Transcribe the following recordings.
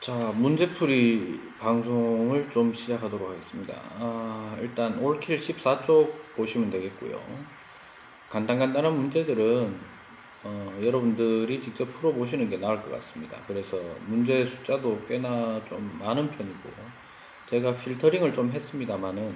자, 문제풀이 방송을 좀 시작하도록 하겠습니다. 일단 올킬 14쪽 보시면 되겠고요. 간단한 문제들은 여러분들이 직접 풀어보시는 게 나을 것 같습니다. 그래서 문제 숫자도 꽤나 좀 많은 편이고 제가 필터링을 좀 했습니다만은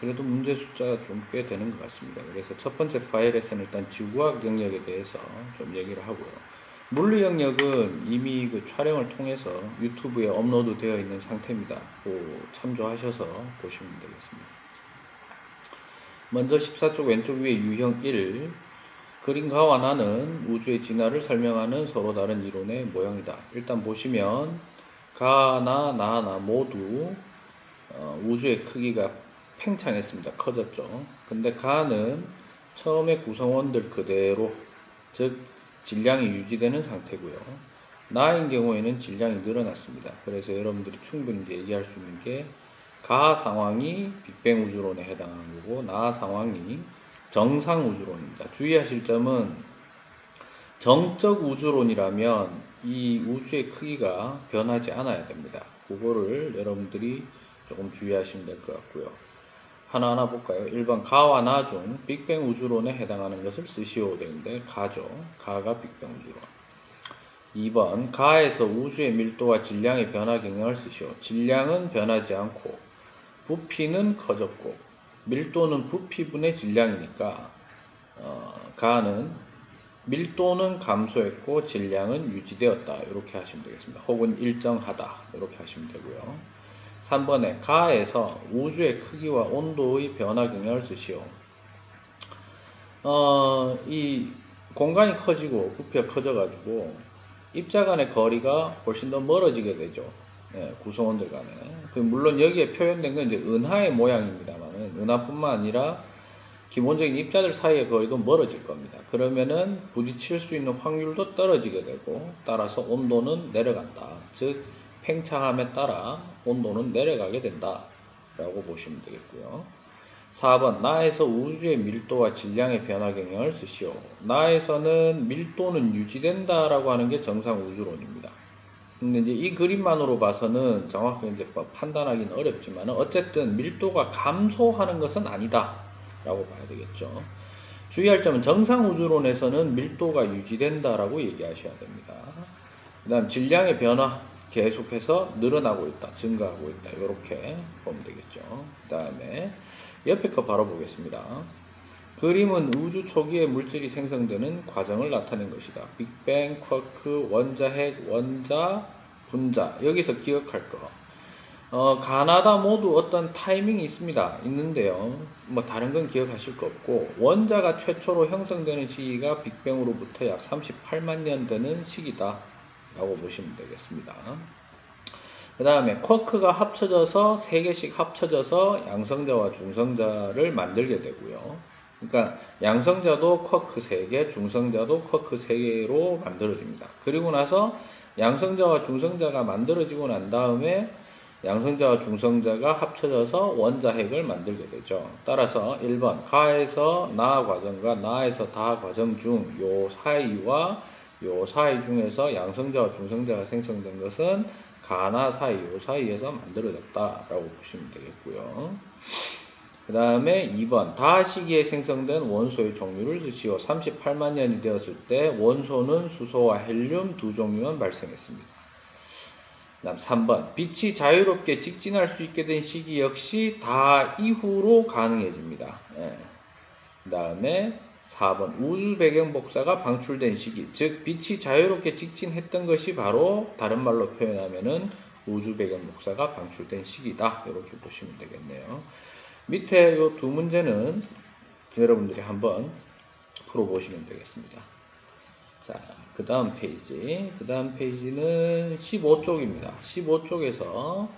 그래도 문제 숫자가 좀 꽤 되는 것 같습니다. 그래서 첫 번째 파일에서는 일단 지구과학 영역에 대해서 좀 얘기를 하고요. 물리 영역은 이미 그 촬영을 통해서 유튜브에 업로드 되어 있는 상태입니다. 참조하셔서 보시면 되겠습니다. 먼저 14쪽 왼쪽 위에 유형 1, 그림가와 나는 우주의 진화를 설명하는 서로 다른 이론의 모형이다. 일단 보시면 가나 나나 모두 우주의 크기가 팽창했습니다. 커졌죠. 근데 가는 처음에 구성원들 그대로, 즉 질량이 유지되는 상태고요. 나인 경우에는 질량이 늘어났습니다. 그래서 여러분들이 충분히 얘기할 수 있는 게 가 상황이 빅뱅 우주론에 해당하는 거고 나 상황이 정상 우주론입니다. 주의하실 점은 정적 우주론이라면 이 우주의 크기가 변하지 않아야 됩니다. 그거를 여러분들이 조금 주의하시면 될 것 같고요. 하나하나 볼까요? 1번 가와 나 중 빅뱅 우주론에 해당하는 것을 쓰시오 되는데 가죠. 가가 빅뱅 우주론. 2번 가에서 우주의 밀도와 질량의 변화 경향을 쓰시오. 질량은 변하지 않고 부피는 커졌고 밀도는 부피분의 질량이니까 가는 밀도는 감소했고 질량은 유지되었다. 이렇게 하시면 되겠습니다. 혹은 일정하다. 이렇게 하시면 되고요. 3번에 가에서 우주의 크기와 온도의 변화 경향을 쓰시오. 이 공간이 커지고 부피가 커져가지고 입자 간의 거리가 훨씬 더 멀어지게 되죠. 구성원들 간에. 물론 여기에 표현된 건 이제 은하의 모양입니다만은 은하뿐만 아니라 기본적인 입자들 사이의 거리도 멀어질 겁니다. 그러면은 부딪힐 수 있는 확률도 떨어지게 되고 따라서 온도는 내려간다. 즉 팽창함에 따라 온도는 내려가게 된다 라고 보시면 되겠고요. 4번 나에서 우주의 밀도와 질량의 변화 경향을 쓰시오. 나에서는 밀도는 유지된다 라고 하는 게 정상 우주론입니다. 근데 이제 이 그림만으로 봐서는 정확하게 이제 판단하기는 어렵지만 어쨌든 밀도가 감소하는 것은 아니다 라고 봐야 되겠죠. 주의할 점은 정상 우주론에서는 밀도가 유지된다 라고 얘기하셔야 됩니다. 그 다음 질량의 변화 계속해서 늘어나고 있다, 증가하고 있다 이렇게 보면 되겠죠. 그 다음에 옆에 거 바로 보겠습니다. 그림은 우주 초기에 물질이 생성되는 과정을 나타낸 것이다. 빅뱅, 쿼크, 원자, 핵, 원자, 분자. 여기서 기억할 거. 가나다 모두 어떤 타이밍이 있는데요. 뭐 다른 건 기억하실 거 없고 원자가 최초로 형성되는 시기가 빅뱅으로부터 약 38만 년 되는 시기다 라고 보시면 되겠습니다. 그 다음에 쿼크가 합쳐져서 3개씩 합쳐져서 양성자와 중성자를 만들게 되고요. 그러니까 양성자도 쿼크 3개, 중성자도 쿼크 3개로 만들어집니다. 그리고 나서 양성자와 중성자가 만들어지고 난 다음에 양성자와 중성자가 합쳐져서 원자 핵을 만들게 되죠. 따라서 1번 가에서 나 과정과 나에서 다 과정 중 요 사이와 요 사이 중에서 양성자와 중성자가 생성된 것은 가나 사이, 요 사이에서 만들어졌다라고 보시면 되겠고요. 그 다음에 2번 다 시기에 생성된 원소의 종류를 쓰시오. 38만 년이 되었을 때 원소는 수소와 헬륨 두 종류만 발생했습니다. 그 다음 3번 빛이 자유롭게 직진할 수 있게 된 시기 역시 다 이후로 가능해집니다. 그 다음에 4번 우주 배경 복사가 방출된 시기, 즉 빛이 자유롭게 직진했던 것이 바로 다른 말로 표현하면은 우주 배경 복사가 방출된 시기다. 이렇게 보시면 되겠네요. 밑에 이 두 문제는 여러분들이 한번 풀어보시면 되겠습니다. 자, 그 다음 페이지는 15쪽입니다. 15쪽에서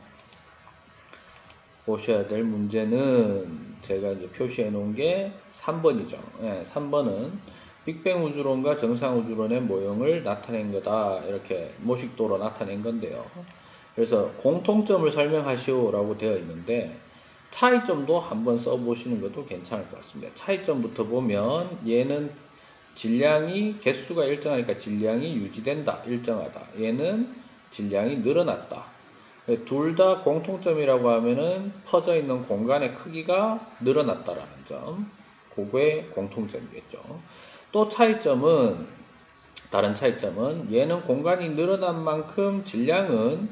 보셔야 될 문제는 제가 이제 표시해 놓은 게 3번이죠. 3번은 빅뱅 우주론과 정상 우주론의 모형을 나타낸 거다. 이렇게 모식도로 나타낸 건데요. 그래서 공통점을 설명하시오 라고 되어 있는데 차이점도 한번 써보시는 것도 괜찮을 것 같습니다. 차이점부터 보면 얘는 질량이 개수가 일정하니까 질량이 유지된다. 일정하다. 얘는 질량이 늘어났다. 둘 다 공통점이라고 하면은 퍼져 있는 공간의 크기가 늘어났다라는 점. 그게 공통점이겠죠. 또 차이점은, 다른 차이점은 얘는 공간이 늘어난 만큼 질량은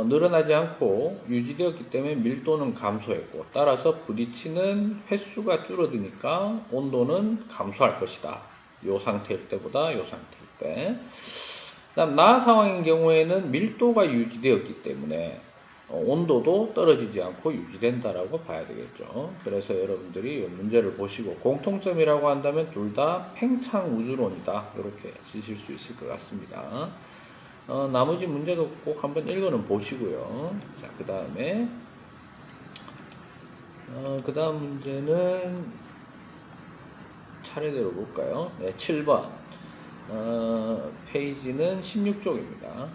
늘어나지 않고 유지되었기 때문에 밀도는 감소했고, 따라서 부딪히는 횟수가 줄어드니까 온도는 감소할 것이다. 요 상태일 때보다 요 상태일 때. 그다음 나 상황인 경우에는 밀도가 유지되었기 때문에 온도도 떨어지지 않고 유지된다라고 봐야 되겠죠. 그래서 여러분들이 이 문제를 보시고 공통점이라고 한다면 둘 다 팽창 우주론이다. 이렇게 쓰실 수 있을 것 같습니다. 나머지 문제도 꼭 한번 읽어는 보시고요. 자, 그 다음 문제는 차례대로 볼까요? 네, 7번. 페이지는 16쪽입니다.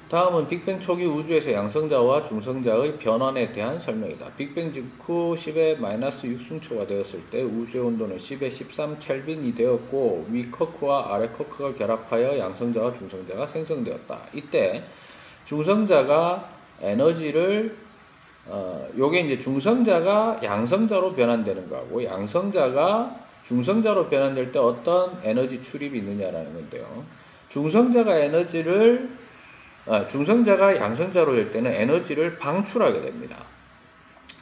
다음은 빅뱅 초기 우주에서 양성자와 중성자의 변환에 대한 설명이다. 빅뱅 직후 10의 마이너스 6승초가 되었을 때 우주의 온도는 10의 13 켈빈이 되었고 위 커크와 아래 커크가 결합하여 양성자와 중성자가 생성되었다. 이때 중성자가 에너지를 요게 이제 중성자가 양성자로 변환되는 거하고 양성자가 중성자로 변환될 때 어떤 에너지 출입이 있느냐라는 건데요. 중성자가 양성자로 될 때는 에너지를 방출하게 됩니다.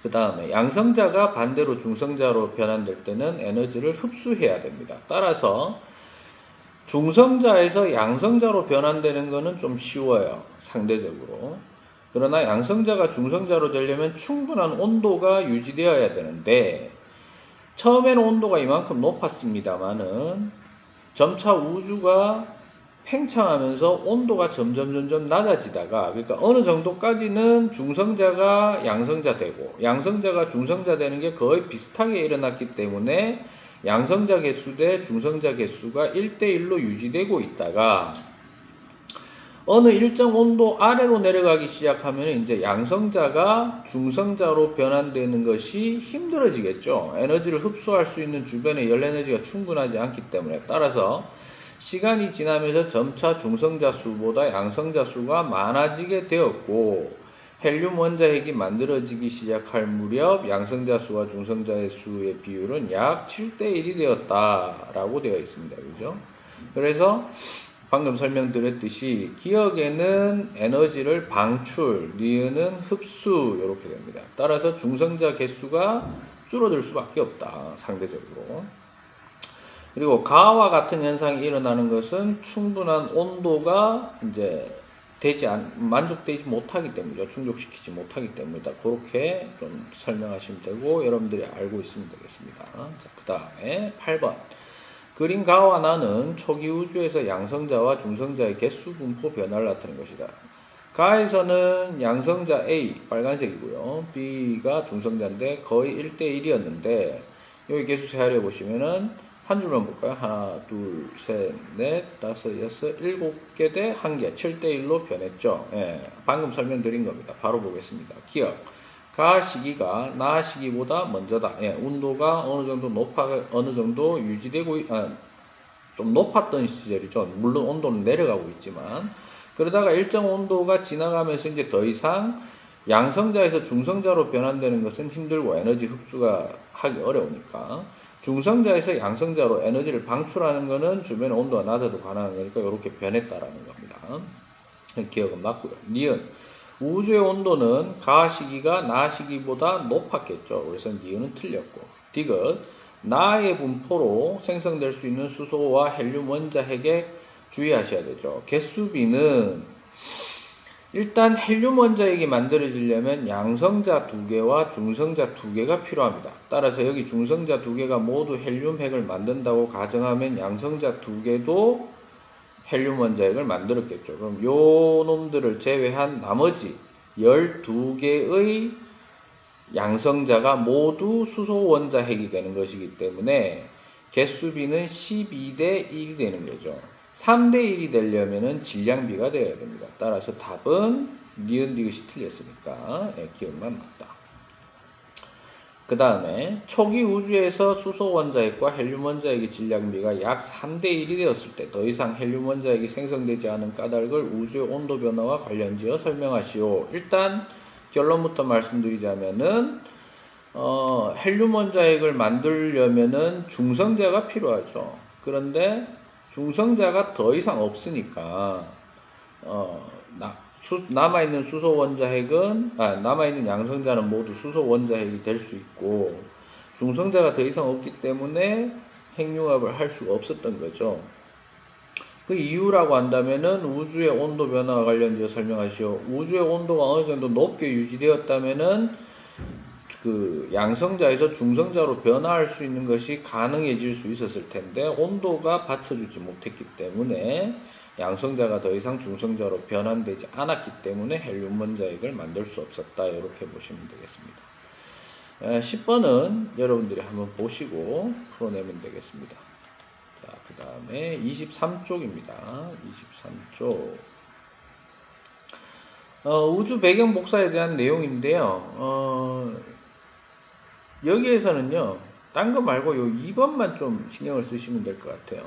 그 다음에 양성자가 반대로 중성자로 변환될 때는 에너지를 흡수해야 됩니다. 따라서 중성자에서 양성자로 변환되는 것은 좀 쉬워요. 상대적으로. 그러나 양성자가 중성자로 되려면 충분한 온도가 유지되어야 되는데 처음에는 온도가 이만큼 높았습니다만은 점차 우주가 팽창하면서 온도가 점점 낮아지다가 그러니까 어느 정도까지는 중성자가 양성자 되고 양성자가 중성자 되는 게 거의 비슷하게 일어났기 때문에 양성자 개수 대 중성자 개수가 1대1로 유지되고 있다가 어느 일정 온도 아래로 내려가기 시작하면 이제 양성자가 중성자로 변환되는 것이 힘들어지겠죠. 에너지를 흡수할 수 있는 주변의 열 에너지가 충분하지 않기 때문에 따라서 시간이 지나면서 점차 중성자 수보다 양성자 수가 많아지게 되었고 헬륨 원자핵이 만들어지기 시작할 무렵 양성자 수와 중성자의 수의 비율은 약 7대1이 되었다라고 되어 있습니다. 그죠? 그래서 방금 설명드렸듯이 기억에는 에너지를 방출, 니은은 흡수 이렇게 됩니다. 따라서 중성자 개수가 줄어들 수밖에 없다. 상대적으로. 그리고 가와 같은 현상이 일어나는 것은 충분한 온도가 이제 만족되지 못하기 때문이죠. 충족시키지 못하기 때문이다. 그렇게 좀 설명하시면 되고 여러분들이 알고 있으면 되겠습니다. 자, 그 다음에 8번. 그린 가와 나는 초기 우주에서 양성자와 중성자의 개수 분포 변화를 나타낸 것이다. 가에서는 양성자 A, 빨간색이고요. B가 중성자인데 거의 1대1이었는데 여기 개수 헤아려 보시면은 한 줄만 볼까요? 하나, 둘, 셋, 넷, 다섯, 여섯, 7개 대 1개, 7대1로 변했죠. 예, 방금 설명드린 겁니다. 바로 보겠습니다. 기억. 가 시기가 나 시기보다 먼저다. 예, 온도가 어느 정도 유지되고, 좀 높았던 시절이죠. 물론 온도는 내려가고 있지만, 그러다가 일정 온도가 지나가면서 이제 더 이상 양성자에서 중성자로 변환되는 것은 힘들고 에너지 흡수가 하기 어려우니까, 중성자에서 양성자로 에너지를 방출하는 것은 주변 온도가 낮아도 가능한 거니까 이렇게 변했다라는 겁니다. 기억은 맞고요. 니은. 우주의 온도는 가 시기가 나 시기보다 높았겠죠. 그래서 니은은 틀렸고. 디귿. 나의 분포로 생성될 수 있는 수소와 헬륨 원자핵에 주의하셔야 되죠. 개수비는 일단 헬륨 원자핵이 만들어지려면 양성자 2개와 중성자 2개가 필요합니다. 따라서 여기 중성자 2개가 모두 헬륨 핵을 만든다고 가정하면 양성자 2개도 헬륨 원자핵을 만들었겠죠. 그럼 요 놈들을 제외한 나머지 12개의 양성자가 모두 수소 원자핵이 되는 것이기 때문에 개수비는 12대 1이 되는 거죠. 3대 1이 되려면 질량비가 되어야 됩니다. 따라서 답은 니은 디귿이 틀렸으니까 기억만 맞다. 그 다음에 초기 우주에서 수소 원자핵과 헬륨 원자핵의 질량비가 약 3대 1이 되었을 때 더 이상 헬륨 원자핵이 생성되지 않은 까닭을 우주의 온도 변화와 관련지어 설명하시오. 일단 결론부터 말씀드리자면은 헬륨 원자핵을 만들려면은 중성자가 필요하죠. 그런데 중성자가 더 이상 없으니까 남아있는 수소 원자핵은 남아있는 양성자는 모두 수소 원자핵이 될 수 있고 중성자가 더 이상 없기 때문에 핵융합을 할 수가 없었던 거죠. 그 이유라고 한다면은 우주의 온도 변화와 관련지어 설명하시오. 우주의 온도가 어느 정도 높게 유지되었다면은 그 양성자에서 중성자로 변화할 수 있는 것이 가능해질 수 있었을 텐데 온도가 받쳐주지 못했기 때문에 양성자가 더 이상 중성자로 변환되지 않았기 때문에 헬륨 원자핵을 만들 수 없었다. 이렇게 보시면 되겠습니다. 10번은 여러분들이 한번 보시고 풀어내면 되겠습니다. 자, 그 다음에 23쪽입니다. 23쪽. 우주 배경 복사에 대한 내용인데요. 여기에서는요, 딴 거 말고 요 2번만 좀 신경을 쓰시면 될 것 같아요.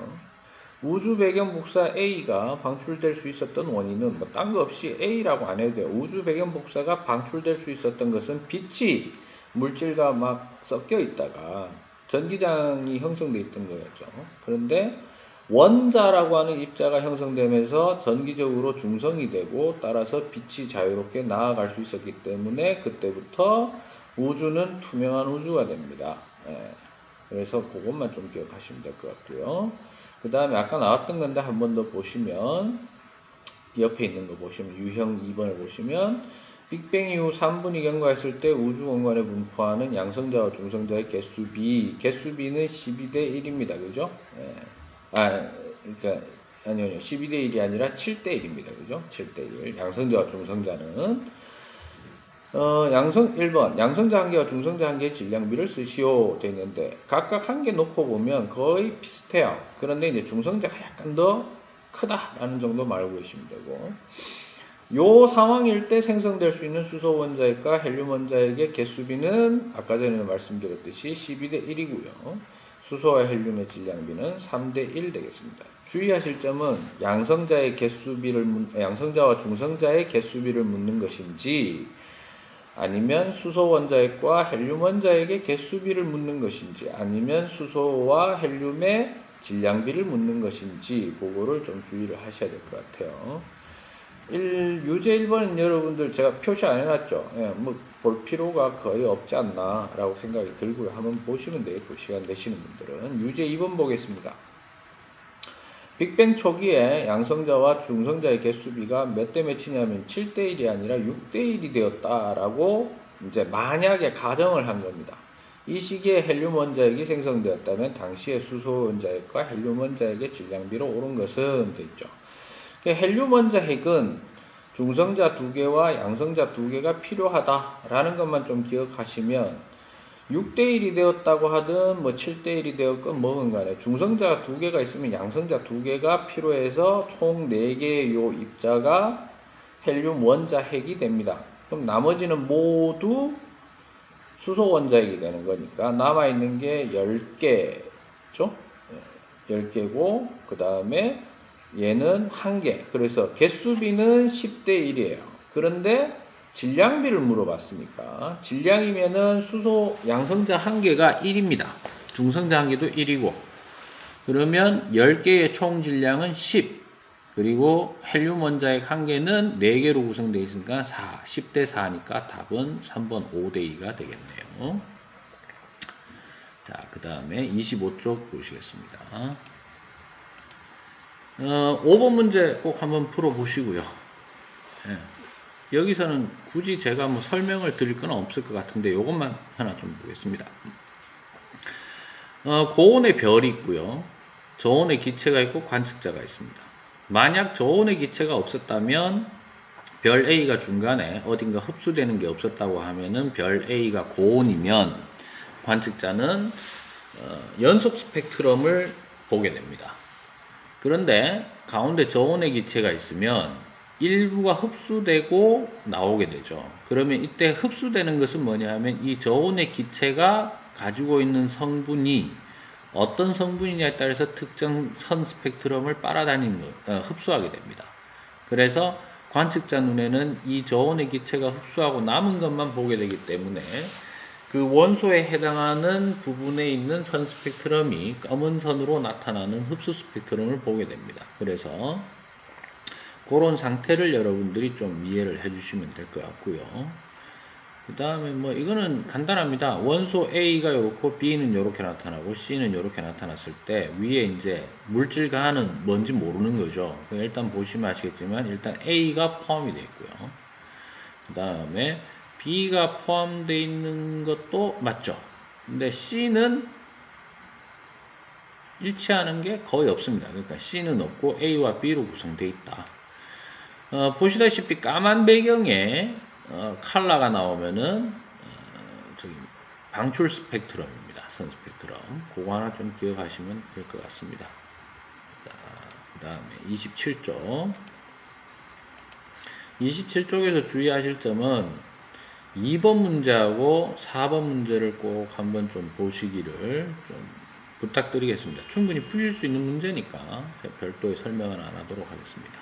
우주 배경 복사 A가 방출될 수 있었던 원인은 뭐 딴 거 없이 A라고 안 해도 돼요. 우주 배경 복사가 방출될 수 있었던 것은 빛이 물질과 막 섞여 있다가 전기장이 형성되어 있던 거였죠. 그런데 원자라고 하는 입자가 형성되면서 전기적으로 중성이 되고 따라서 빛이 자유롭게 나아갈 수 있었기 때문에 그때부터 우주는 투명한 우주가 됩니다. 그래서 그것만 좀 기억하시면 될 것 같고요. 그 다음에 아까 나왔던 건데 한 번 더 보시면 옆에 있는 거 보시면 유형 2번을 보시면 빅뱅 이후 3분이 경과했을 때 우주 공간에 분포하는 양성자와 중성자의 개수비는 12대 1입니다. 그죠? 그러니까 아니요. 12대 1이 아니라 7대 1입니다. 그죠? 7대 1. 양성자와 중성자는 1번 양성자 한 개와 중성자 한 개의 질량비를 쓰시오 되어 있는데 각각 한 개 놓고 보면 거의 비슷해요. 그런데 이제 중성자가 약간 더 크다라는 정도 알고 계시면 되고 요 상황일 때 생성될 수 있는 수소 원자핵과 헬륨 원자핵의 개수비는 아까 전에 말씀드렸듯이 12대 1이고요. 수소와 헬륨의 질량비는 3대 1 되겠습니다. 주의하실 점은 양성자와 중성자의 개수비를 묻는 것인지 아니면 수소 원자핵과 헬륨 원자핵의 개수비를 묻는 것인지 아니면 수소와 헬륨의 질량비를 묻는 것인지 그거를 좀 주의를 하셔야 될 것 같아요. 유제 1번은 여러분들 제가 표시 안 해놨죠. 뭐 볼 필요가 거의 없지 않나 라고 생각이 들고요. 한번 보시면 되겠고 시간 되시는 분들은 유제 2번 보겠습니다. 빅뱅 초기에 양성자와 중성자의 개수비가 몇 대 몇이냐면 7대 1이 아니라 6대 1이 되었다라고 이제 만약에 가정을 한 겁니다. 이 시기에 헬륨 원자핵이 생성되었다면 당시의 수소 원자핵과 헬륨 원자핵의 질량비로 오른 것은 돼 있죠. 헬륨 원자핵은 중성자 2개와 양성자 2개가 필요하다라는 것만 좀 기억하시면 6대 1이 되었다고 하든 뭐 7대 1이 되었건 뭐건 간에 중성자가 2개가 있으면 양성자 2개가 필요해서 총 4개의 요 입자가 헬륨 원자핵이 됩니다. 그럼 나머지는 모두 수소 원자핵이 되는 거니까 남아있는 게 10개죠? 10개고 그 다음에 얘는 1개. 그래서 개수비는 10대 1이에요. 그런데 질량비를 물어봤으니까 질량이면은 수소 양성자 1개가 1입니다. 중성자 1개도 1이고 그러면 10개의 총 질량은 10 그리고 헬륨 원자핵 1개는 4개로 구성되어 있으니까 4, 10대 4니까 답은 3번 5대 2가 되겠네요. 자, 그 다음에 25쪽 보시겠습니다. 5번 문제 꼭 한번 풀어보시고요. 여기서는 굳이 제가 뭐 설명을 드릴 건 없을 것 같은데 이것만 하나 좀 보겠습니다. 고온의 별이 있고요. 저온의 기체가 있고 관측자가 있습니다. 만약 저온의 기체가 없었다면 별 A가 중간에 어딘가 흡수되는 게 없었다고 하면은 별 A가 고온이면 관측자는 연속 스펙트럼을 보게 됩니다. 그런데 가운데 저온의 기체가 있으면 일부가 흡수되고 나오게 되죠. 그러면 이때 흡수되는 것은 뭐냐 하면 이 저온의 기체가 가지고 있는 성분이 어떤 성분이냐에 따라서 특정 선 스펙트럼을 빨아다니는 흡수하게 됩니다. 그래서 관측자 눈에는 이 저온의 기체가 흡수하고 남은 것만 보게 되기 때문에 그 원소에 해당하는 부분에 있는 선 스펙트럼이 검은 선으로 나타나는 흡수 스펙트럼을 보게 됩니다. 그래서 그런 상태를 여러분들이 좀 이해를 해주시면 될 것 같고요. 그 다음에 뭐 이거는 간단합니다. 원소 A가 이렇고 B는 이렇게 나타나고 C는 이렇게 나타났을 때 위에 이제 물질 가는 뭔지 모르는 거죠. 일단 보시면 아시겠지만 일단 A가 포함이 되어 있고요. 그 다음에 B가 포함되어 있는 것도 맞죠. 근데 C는 일치하는 게 거의 없습니다. 그러니까 C는 없고 A와 B로 구성되어 있다. 보시다시피 까만 배경에 컬러가 나오면은 저기 방출 스펙트럼입니다. 선 스펙트럼. 그거 하나 좀 기억하시면 될 것 같습니다. 그 다음에 27쪽. 27쪽에서 주의하실 점은 2번 문제하고 4번 문제를 꼭 한번 좀 보시기를 좀 부탁드리겠습니다. 충분히 풀릴 수 있는 문제니까 별도의 설명은 안 하도록 하겠습니다.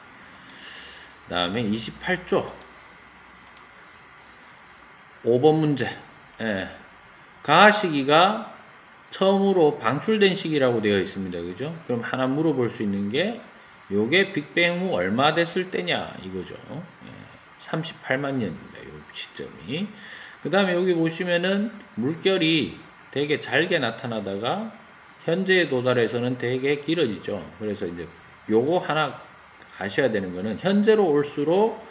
그 다음에 28쪽 5번 문제. 가시기가 처음으로 방출된 시기라고 되어 있습니다. 그죠? 그럼 하나 물어볼 수 있는 게 요게 빅뱅 후 얼마 됐을 때냐 이거죠. 38만 년입니다. 요 시점이. 그 다음에 여기 보시면은 물결이 되게 잘게 나타나다가 현재에 도달해서는 되게 길어지죠. 그래서 이제 요거 하나 아셔야 되는 거는 현재로 올수록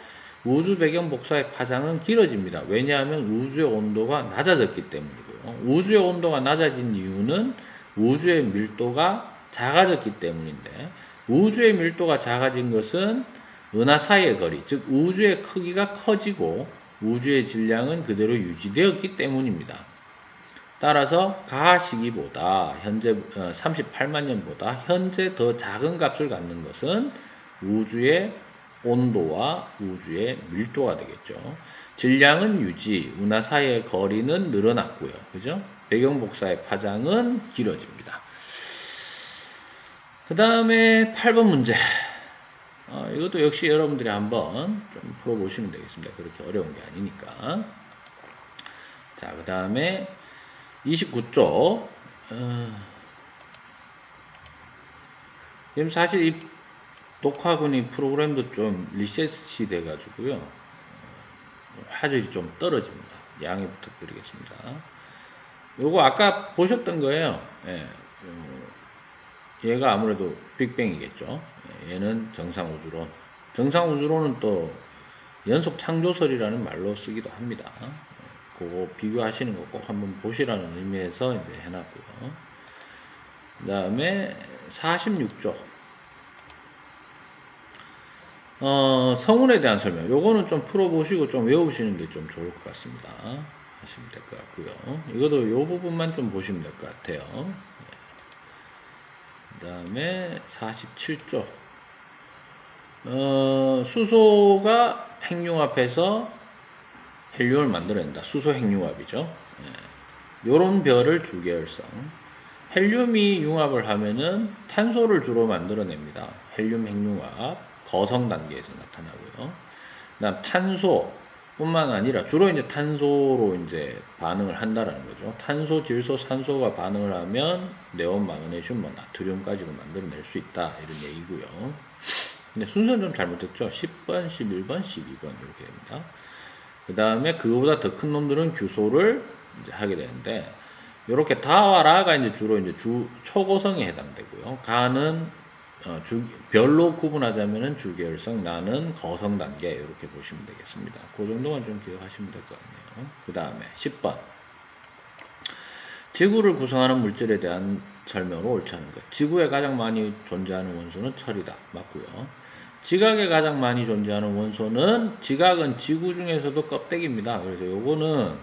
우주 배경 복사의 파장은 길어집니다. 왜냐하면 우주의 온도가 낮아졌기 때문이고요. 우주의 온도가 낮아진 이유는 우주의 밀도가 작아졌기 때문인데 우주의 밀도가 작아진 것은 은하 사이의 거리, 즉 우주의 크기가 커지고 우주의 질량은 그대로 유지되었기 때문입니다. 따라서 가시기보다 현재 38만 년보다 현재 더 작은 값을 갖는 것은 우주의 온도와 우주의 밀도가 되겠죠. 질량은 유지, 은하 사이의 거리는 늘어났고요. 그죠? 배경 복사의 파장은 길어집니다. 그 다음에 8번 문제. 이것도 역시 여러분들이 한번 좀 풀어보시면 되겠습니다. 그렇게 어려운 게 아니니까. 자, 그 다음에 29쪽. 지금 사실 이 녹화군이 프로그램도 좀 리셋이 돼가지고요. 화질이 좀 떨어집니다. 양해 부탁드리겠습니다. 요거 아까 보셨던 거예요. 얘가 아무래도 빅뱅이겠죠. 얘는 정상우주론. 정상우주론은 또 연속창조설이라는 말로 쓰기도 합니다. 그거 비교하시는 거 꼭 한번 보시라는 의미에서 이제 해놨고요. 그 다음에 46조. 성운에 대한 설명. 요거는 좀 풀어보시고 좀 외우시는 게 좀 좋을 것 같습니다. 하시면 될 것 같고요. 이것도 요 부분만 좀 보시면 될 것 같아요. 그 다음에 47조. 수소가 핵융합해서 헬륨을 만들어낸다. 수소 핵융합이죠. 요런 별을 주계열성. 헬륨이 융합을 하면은 탄소를 주로 만들어냅니다. 헬륨 핵융합, 거성 단계에서 나타나고요. 그다음 탄소 뿐만 아니라 주로 이제 탄소로 이제 반응을 한다라는 거죠. 탄소, 질소, 산소가 반응을 하면 네온, 마그네슘, 나트륨까지도 만들어낼 수 있다 이런 얘기고요. 근데 순서는 좀 잘못됐죠. 10번, 11번, 12번 이렇게 됩니다. 그 다음에 그거보다 더 큰 놈들은 규소를 이제 하게 되는데, 이렇게 다와 라가 이제 주로 이제 초고성에 해당되고요. 가는 별로 구분하자면은 주계열성, 나는 거성 단계 이렇게 보시면 되겠습니다. 그 정도만 좀 기억하시면 될 것 같네요. 그 다음에 10번. 지구를 구성하는 물질에 대한 설명으로 옳지 않은 것. 지구에 가장 많이 존재하는 원소는 철이다. 맞고요. 지각에 가장 많이 존재하는 원소는, 지각은 지구 중에서도 껍데기입니다. 그래서 요거는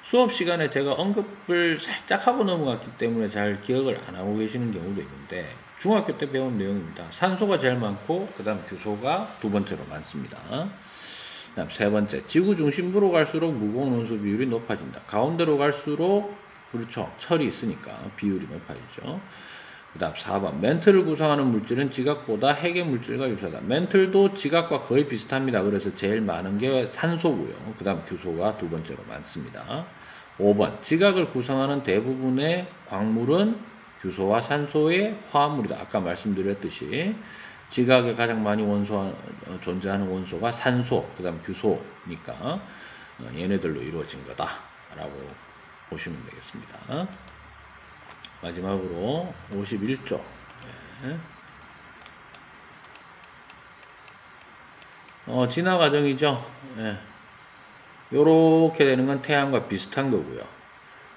수업 시간에 제가 언급을 살짝 하고 넘어갔기 때문에 잘 기억을 안 하고 계시는 경우도 있는데, 중학교 때 배운 내용입니다. 산소가 제일 많고 그 다음 규소가 두 번째로 많습니다. 그 다음 세 번째, 지구 중심부로 갈수록 무거운 원소 비율이 높아진다. 가운데로 갈수록 그렇죠, 철이 있으니까 비율이 높아지죠. 그 다음 4번, 멘틀을 구성하는 물질은 지각보다 핵의 물질과 유사하다. 멘틀도 지각과 거의 비슷합니다. 그래서 제일 많은 게 산소고요. 그 다음 규소가 두 번째로 많습니다. 5번, 지각을 구성하는 대부분의 광물은 규소와 산소의 화합물이다. 아까 말씀드렸듯이 지각에 가장 많이 존재하는 원소가 산소, 그 다음 규소니까 얘네들로 이루어진 거다라고 보시면 되겠습니다. 마지막으로 51조. 진화 과정이죠. 요렇게 되는 건 태양과 비슷한 거고요.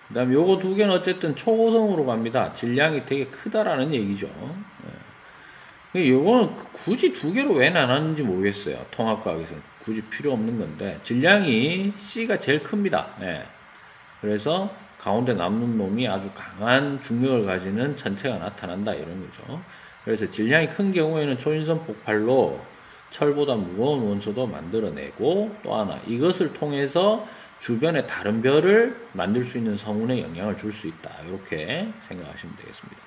그 다음 요거 두 개는 어쨌든 초고성으로 갑니다. 질량이 되게 크다라는 얘기죠. 요거는 굳이 두 개로 왜 나눴는지 모르겠어요. 통합과학에서는 굳이 필요 없는 건데 질량이 C가 제일 큽니다. 그래서 가운데 남는 놈이 아주 강한 중력을 가지는 천체가 나타난다 이런 거죠. 그래서 질량이 큰 경우에는 초인선 폭발로 철보다 무거운 원소도 만들어내고, 또 하나 이것을 통해서 주변의 다른 별을 만들 수 있는 성운에 영향을 줄 수 있다. 이렇게 생각하시면 되겠습니다.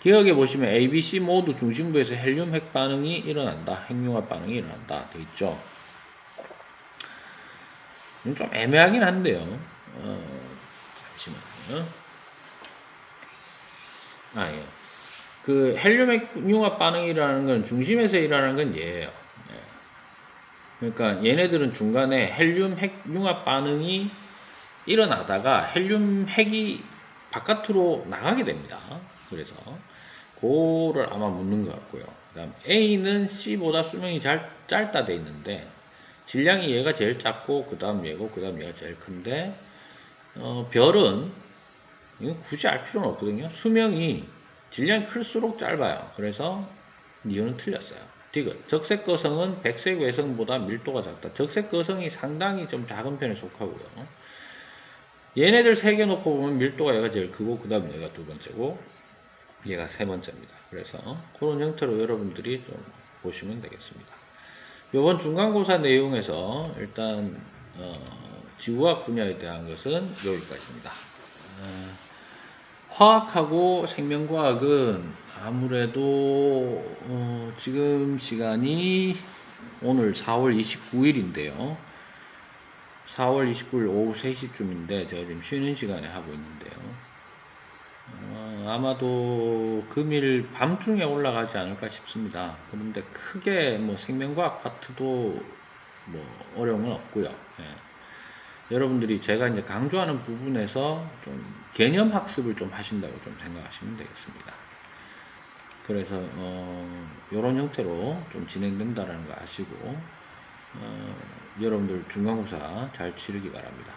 기억해 보시면 A, B, C 모두 중심부에서 헬륨 핵 반응이 일어난다. 핵융합 반응이 일어난다. 되어 있죠. 좀 애매하긴 한데요. 잠시만요. 예. 그 헬륨 핵융합 반응이 일어나는 건 중심에서 일어나는 건 얘예요. 그러니까 얘네들은 중간에 헬륨 핵융합 반응이 일어나다가 헬륨 핵이 바깥으로 나가게 됩니다. 그래서 그거를 아마 묻는 것 같고요. 그 다음 A는 C보다 수명이 짧다 돼 있는데 질량이 얘가 제일 작고 그 다음 얘고 그 다음 얘가 제일 큰데 별은 이건 굳이 알 필요는 없거든요. 수명이 질량이 클수록 짧아요. 그래서 이유는 틀렸어요. 디귿, 적색 거성은 백색 외성보다 밀도가 작다. 적색 거성이 상당히 좀 작은 편에 속하고요. 얘네들 세 개 놓고 보면 밀도가 얘가 제일 크고 그 다음 얘가 두 번째고 얘가 세 번째입니다. 그래서 그런 형태로 여러분들이 좀 보시면 되겠습니다. 이번 중간고사 내용에서 일단 지구과학 분야에 대한 것은 여기까지입니다. 화학하고 생명과학은 아무래도 지금 시간이 오늘 4월 29일인데요. 4월 29일 오후 3시쯤인데 제가 지금 쉬는 시간에 하고 있는데요. 아마도 금일 밤중에 올라가지 않을까 싶습니다. 그런데 크게 뭐 생명과학 파트도 뭐 어려움은 없고요. 여러분들이 제가 이제 강조하는 부분에서 좀 개념 학습을 좀 하신다고 좀 생각하시면 되겠습니다. 그래서 이런 형태로 좀 진행된다는 거 아시고 여러분들 중간고사 잘 치르기 바랍니다.